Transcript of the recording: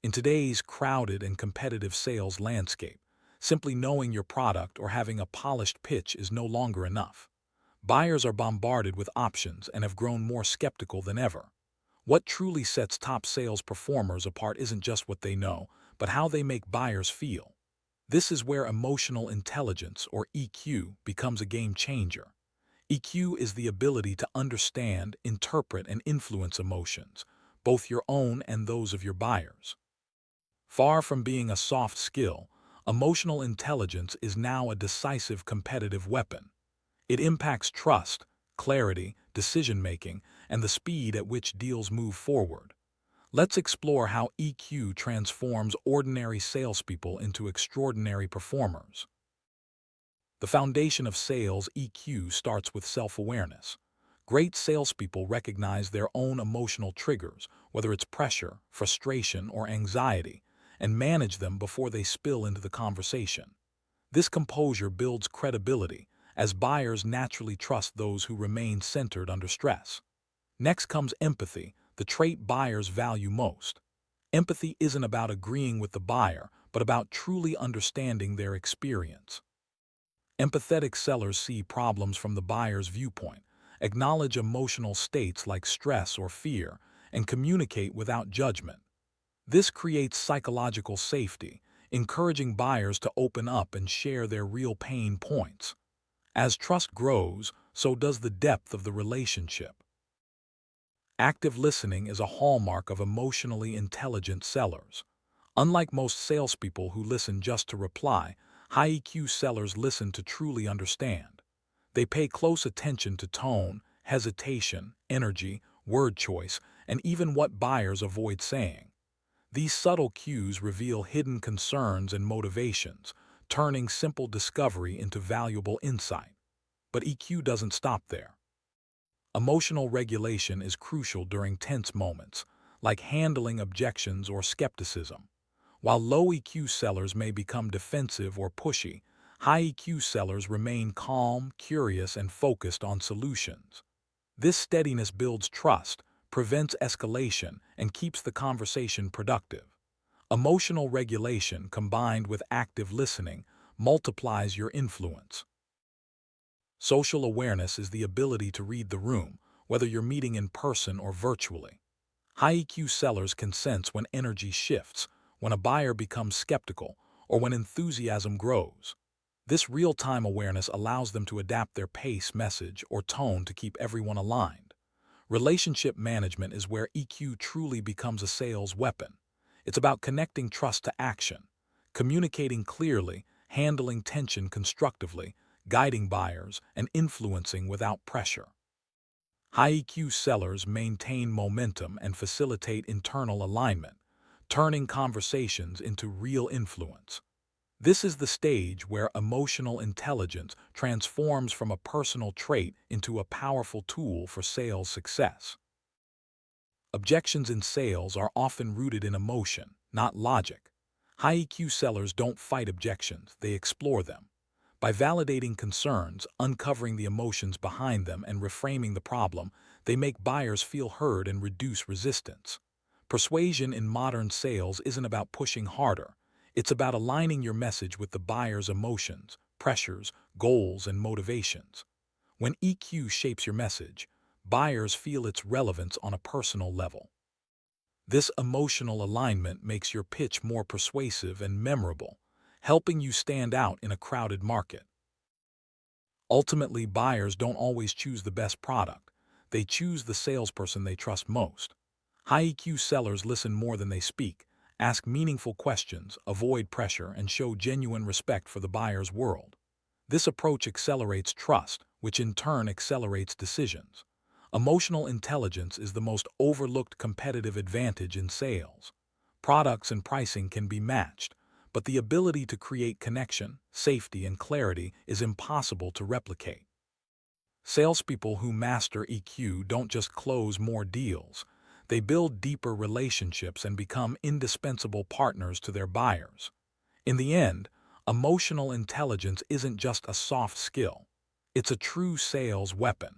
In today's crowded and competitive sales landscape, simply knowing your product or having a polished pitch is no longer enough. Buyers are bombarded with options and have grown more skeptical than ever. What truly sets top sales performers apart isn't just what they know, but how they make buyers feel. This is where emotional intelligence, or EQ, becomes a game changer. EQ is the ability to understand, interpret, and influence emotions, both your own and those of your buyers. Far from being a soft skill, emotional intelligence is now a decisive competitive weapon. It impacts trust, clarity, decision-making, and the speed at which deals move forward. Let's explore how EQ transforms ordinary salespeople into extraordinary performers. The foundation of sales EQ starts with self-awareness. Great salespeople recognize their own emotional triggers, whether it's pressure, frustration, or anxiety, and manage them before they spill into the conversation. This composure builds credibility, as buyers naturally trust those who remain centered under stress. Next comes empathy, the trait buyers value most. Empathy isn't about agreeing with the buyer, but about truly understanding their experience. Empathetic sellers see problems from the buyer's viewpoint, acknowledge emotional states like stress or fear, and communicate without judgment. This creates psychological safety, encouraging buyers to open up and share their real pain points. As trust grows, so does the depth of the relationship. Active listening is a hallmark of emotionally intelligent sellers. Unlike most salespeople who listen just to reply, high EQ sellers listen to truly understand. They pay close attention to tone, hesitation, energy, word choice, and even what buyers avoid saying. These subtle cues reveal hidden concerns and motivations, turning simple discovery into valuable insight. But EQ doesn't stop there. Emotional regulation is crucial during tense moments, like handling objections or skepticism. While low EQ sellers may become defensive or pushy, high EQ sellers remain calm, curious, and focused on solutions. This steadiness builds trust, prevents escalation, and keeps the conversation productive. Emotional regulation combined with active listening multiplies your influence. Social awareness is the ability to read the room, whether you're meeting in person or virtually. High EQ sellers can sense when energy shifts, when a buyer becomes skeptical, or when enthusiasm grows. This real-time awareness allows them to adapt their pace, message, or tone to keep everyone aligned. Relationship management is where EQ truly becomes a sales weapon. It's about connecting trust to action, communicating clearly, handling tension constructively, guiding buyers, and influencing without pressure. High EQ sellers maintain momentum and facilitate internal alignment, turning conversations into real influence. This is the stage where emotional intelligence transforms from a personal trait into a powerful tool for sales success. Objections in sales are often rooted in emotion, not logic. High EQ sellers don't fight objections, they explore them. By validating concerns, uncovering the emotions behind them, and reframing the problem, they make buyers feel heard and reduce resistance. Persuasion in modern sales isn't about pushing harder. It's about aligning your message with the buyer's emotions, pressures, goals, and motivations. When EQ shapes your message, buyers feel its relevance on a personal level. This emotional alignment makes your pitch more persuasive and memorable, helping you stand out in a crowded market. Ultimately, buyers don't always choose the best product. They choose the salesperson they trust most. High EQ sellers listen more than they speak, ask meaningful questions, avoid pressure, and show genuine respect for the buyer's world. This approach accelerates trust, which in turn accelerates decisions. Emotional intelligence is the most overlooked competitive advantage in sales. Products and pricing can be matched, but the ability to create connection, safety, and clarity is impossible to replicate. Salespeople who master EQ don't just close more deals, they build deeper relationships and become indispensable partners to their buyers. In the end, emotional intelligence isn't just a soft skill. It's a true sales weapon.